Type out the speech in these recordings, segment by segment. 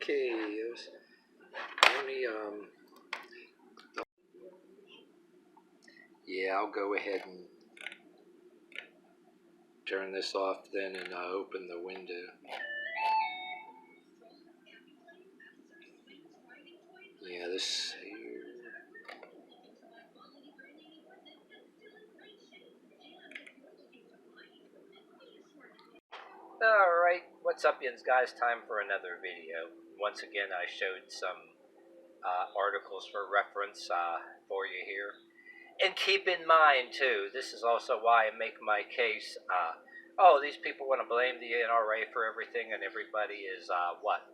Okay, it was only, yeah, I'll go ahead and turn this off then and open the window. Yeah, this here. Alright, what's up, yins guys? Time for another video. Once again, I showed some articles for reference for you here. And keep in mind, too, this is also why I make my case, oh, these people want to blame the NRA for everything, and everybody is, what?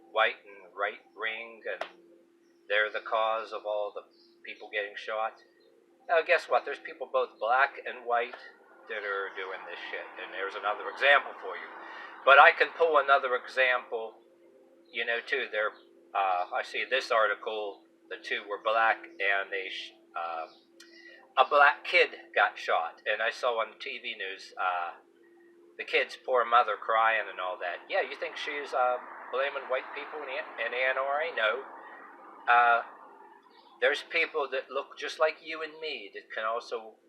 White and right-wing, and they're the cause of all the people getting shot. Now, guess what? There's people both black and white that are doing this shit, and there's another example for you. But I can pull another example, you know, too. I see this article, the two were black, and a black kid got shot, and I saw on the TV news, the kid's poor mother crying and all that. Yeah, you think she's blaming white people in the NRA? No. There's people that look just like you and me that can also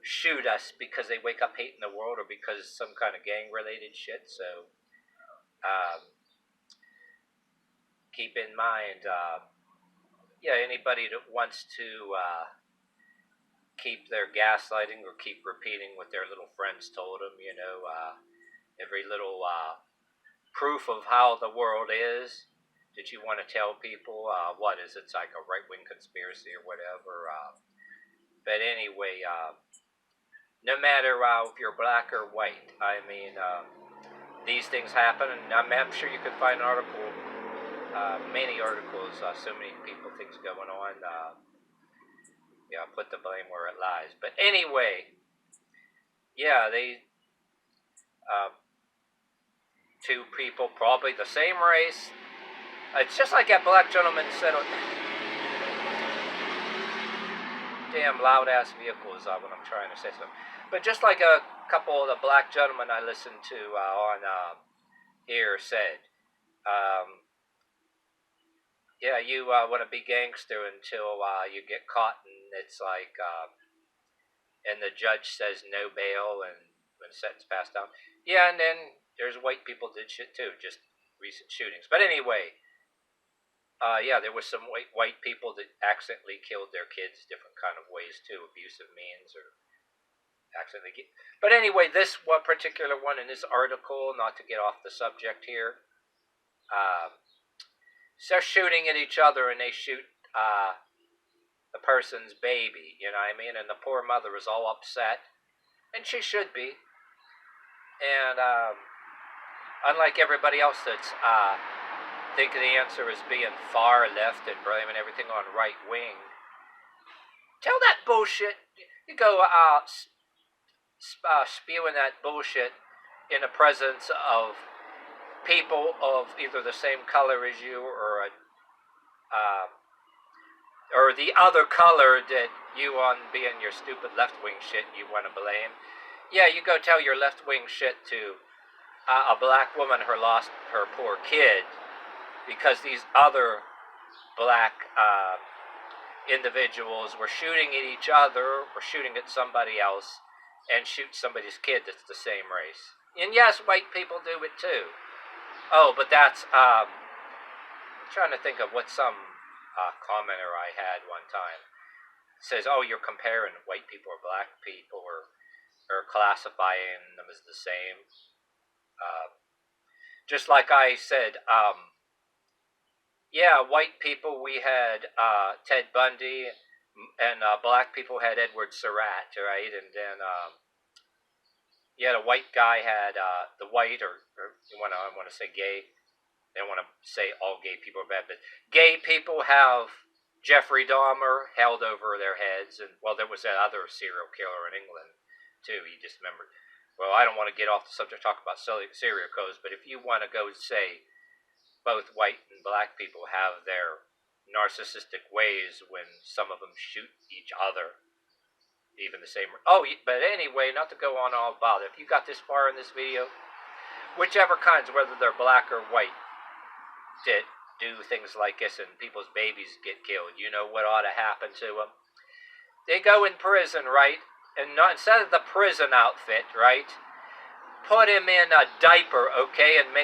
shoot us because they wake up hating the world or because some kind of gang-related shit. So keep in mind, yeah, anybody that wants to keep their gaslighting or keep repeating what their little friends told them, you know, every little proof of how the world is that you want to tell people, what is it? It's like a right-wing conspiracy or whatever. But anyway, no matter if you're black or white, I mean, these things happen, and I'm sure you can find an article, many articles, so many people, things going on. Yeah, I'll put the blame where it lies. But anyway, yeah, they, two people, probably the same race. It's just like that black gentleman said, damn loud-ass vehicles when I'm trying to say something. But just like a couple of the black gentlemen I listened to on here said, yeah, you want to be gangster until you get caught, and it's like, and the judge says no bail, and when the sentence passed down. Yeah, and then there's white people did shit too, just recent shootings. But anyway, yeah, there was some white people that accidentally killed their kids different kind of ways too, abusive means or accidentally. But anyway, this one particular one in this article, not to get off the subject here, so they're shooting at each other, and they shoot the person's baby, you know what I mean? And the poor mother is all upset, and she should be. And unlike everybody else that's thinking the answer is being far left and blaming everything on right wing, tell that bullshit. You go spewing that bullshit in the presence of people of either the same color as you or the other color that you on being your stupid left-wing shit you want to blame. Yeah, you go tell your left-wing shit to a black woman who lost her poor kid because these other black individuals were shooting at each other or shooting at somebody else and shoot somebody's kid that's the same race. And yes, white people do it too. Oh, but that's, I'm trying to think of what some commenter I had one time says, oh, you're comparing white people or black people or classifying them as the same. Just like I said, yeah, white people, we had Ted Bundy, and black people had Edward Surratt, right? And then you had a white guy had the white, or I want to say gay. I don't want to say all gay people are bad, but gay people have Jeffrey Dahmer held over their heads, and well, there was that other serial killer in England too. You just remembered. Well, I don't want to get off the subject, talk about serial killers, but if you want to go say both white and black people have their narcissistic ways when some of them shoot each other, even the same. Oh, but anyway, not to go on all about it. If you got this far in this video, whichever kinds, whether they're black or white, that do things like this and people's babies get killed. You know what ought to happen to them? They go in prison, right? And not, instead of the prison outfit, right? Put him in a diaper, okay, and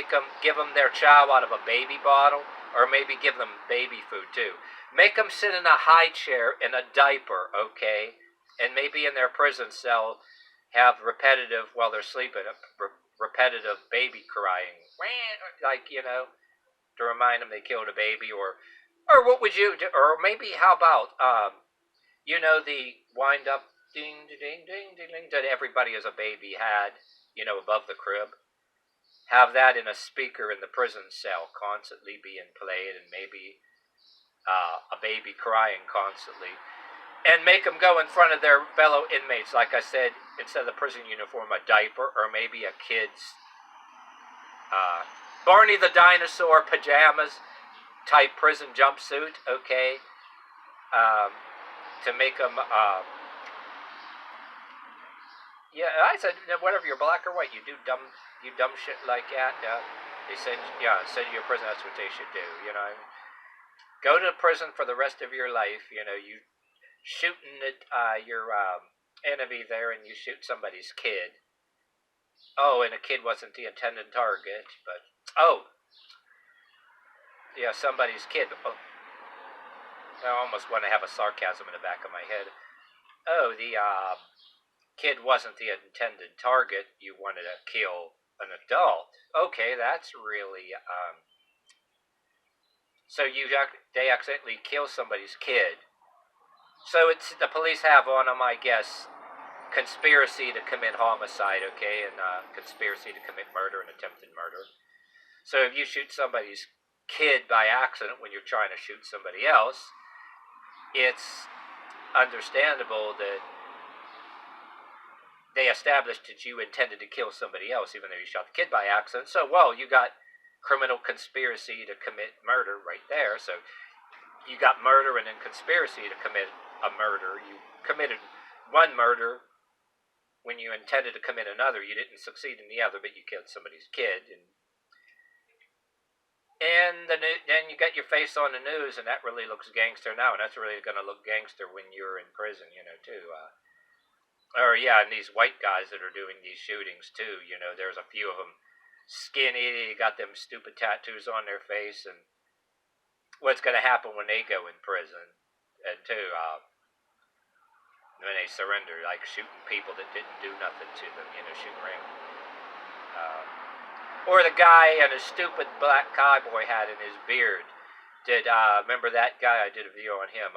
give them their chow out of a baby bottle, or maybe give them baby food too. Make them sit in a high chair in a diaper, okay, and maybe in their prison cell have repetitive while they're sleeping, repetitive baby crying, like to remind them they killed a baby, or what would you do? Or maybe how about the wind up ding ding ding ding ding that everybody as a baby had, above the crib. Have that in a speaker in the prison cell constantly being played, and maybe a baby crying constantly, and make them go in front of their fellow inmates. Like I said, instead of the prison uniform, a diaper, or maybe a kid's Barney the Dinosaur Pajamas type prison jumpsuit, okay, to make them. Yeah, I said whatever, you're black or white, you do dumb shit like that. They send you to prison. That's what they should do. Go to prison for the rest of your life. You shooting at your enemy there, and you shoot somebody's kid. Oh, and a kid wasn't the intended target, but somebody's kid. Oh, I almost want to have a sarcasm in the back of my head. Oh, the kid wasn't the intended target. You wanted to kill an adult. Okay, that's really so they accidentally kill somebody's kid. So the police have on them, I guess, conspiracy to commit homicide, okay, and conspiracy to commit murder and attempted murder. So if you shoot somebody's kid by accident when you're trying to shoot somebody else, it's understandable that they established that you intended to kill somebody else, even though you shot the kid by accident. So, you got criminal conspiracy to commit murder right there. So, you got murder and then conspiracy to commit a murder. You committed one murder when you intended to commit another. You didn't succeed in the other, but you killed somebody's kid. And then you got your face on the news, and that really looks gangster now, and that's really going to look gangster when you're in prison, too. And these white guys that are doing these shootings too, there's a few of them skinny, they got them stupid tattoos on their face, and what's going to happen when they go in prison, and too, when they surrender, like shooting people that didn't do nothing to them, shooting random. Or the guy and his stupid black cowboy hat and his beard. Remember that guy? I did a video on him.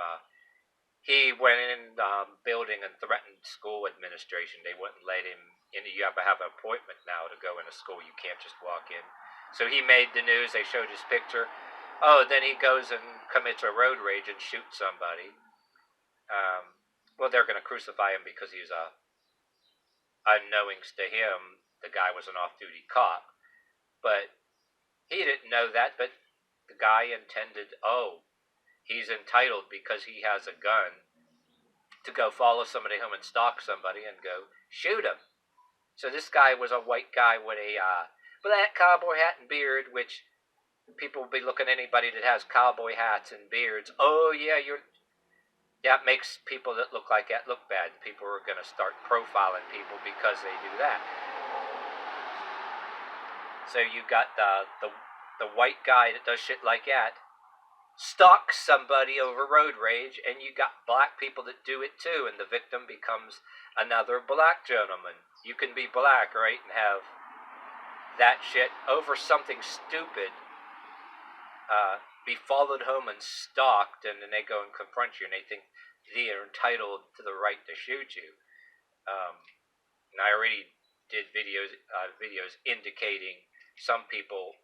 He went in building and threatened school administration. They wouldn't let him in. You have to have an appointment now to go into school. You can't just walk in. So he made the news. They showed his picture. Oh, then he goes and commits a road rage and shoots somebody. They're going to crucify him because he's unknowings to him, the guy was an off-duty cop. But he didn't know that, but the guy intended, he's entitled because he has a gun to go follow somebody home and stalk somebody and go shoot him. So this guy was a white guy with a black cowboy hat and beard, which people will be looking at anybody that has cowboy hats and beards. Oh yeah, that makes people that look like that look bad. People are going to start profiling people because they do that. So you got the white guy that does shit like that, stalks somebody over road rage, and you got black people that do it too, and the victim becomes another black gentleman. You can be black, right, and have that shit over something stupid, be followed home and stalked, and then they go and confront you, and they think they are entitled to the right to shoot you. And I already did videos indicating some people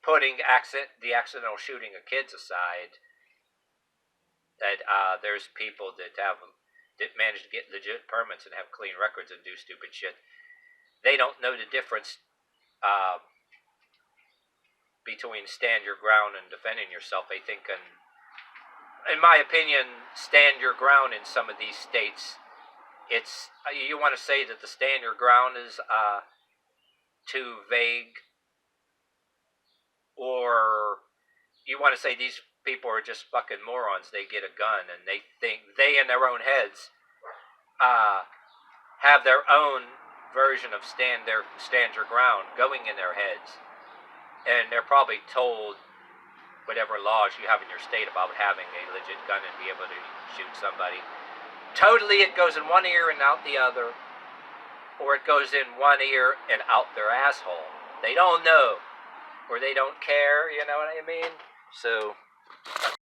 putting the accidental shooting of kids aside, that there's people that manage to get legit permits and have clean records and do stupid shit. They don't know the difference between stand your ground and defending yourself. They think, in my opinion, stand your ground in some of these states, it's you want to say that the stand your ground is too vague, or you want to say these people are just fucking morons. They get a gun and they think they in their own heads have their own version of stand your ground going in their heads, and they're probably told whatever laws you have in your state about having a legit gun and be able to shoot somebody. Totally, it goes in one ear and out the other, or it goes in one ear and out their asshole. They don't know, or they don't care, you know what I mean? So